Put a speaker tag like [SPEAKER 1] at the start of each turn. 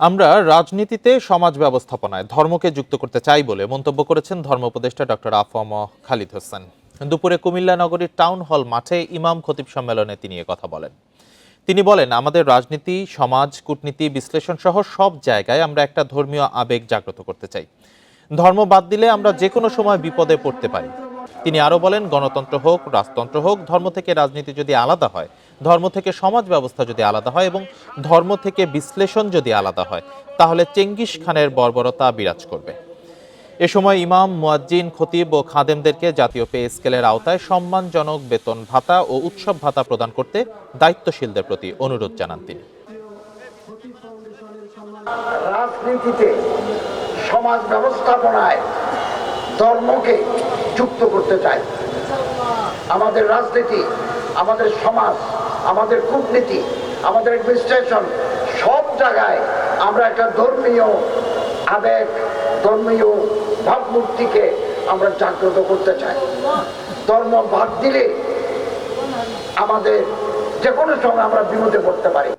[SPEAKER 1] আমরা রাজনীতিতে সমাজ ব্যবস্থাপনায় ধর্মকে যুক্ত করতে চাই বলে মন্তব্য করেছেন ধর্ম উপদেষ্টা ডক্টর আফম খালিদ হোসেন। দুপুরে কুমিল্লা নগরীর টাউন হল মাঠে ইমাম খতিব সম্মেলনে তিনি কথা বলেন। তিনি বলেন, আমাদের রাজনীতি, সমাজ, কূটনীতি, বিশ্লেষণ সহ সব জায়গায় আমরা একটা ধর্মীয় আবেগ জাগ্রত করতে চাই। ধর্ম বাদ দিলে আমরা যে কোনো সময় বিপদে পড়তে পারি। তিনি আরো বলেন, গণতন্ত্র হোক, রাজতন্ত্র হোক, ধর্ম থেকে রাজনীতি যদি আলাদা হয়, ধর্ম থেকে সমাজ ব্যবস্থা যদি আলাদা হয় এবং ধর্ম থেকে বিশ্লেষণ যদি আলাদা হয়, তাহলে চেঙ্গিস খানের বর্বরতা বিরাজ করবে। এ সময় ইমাম, মুয়াজ্জিন, খতিব ও খাদেমদেরকে জাতীয় পে স্কেলের আওতায় সম্মানজনক বেতন ভাতা ও উৎসব ভাতা প্রদান করতে দায়িত্বশীলদের প্রতি অনুরোধ জানান তিনি।
[SPEAKER 2] রাজনীতিতে, সমাজ ব্যবস্থাপনায় ধর্মকে যুক্ত করতে চাই। আমাদের রাজনীতি, আমাদের সমাজ, আমাদের কূটনীতি, আমাদের বিশ্লেষণ সব জায়গায় আমরা একটা ধর্মীয় আবেগ, ধর্মীয় ভাবমূর্তিকে আমরা জাগ্রত করতে চাই। ধর্ম বাদ দিলে আমাদের যে কোনো সময় আমরা বিপদে পড়তে পারি।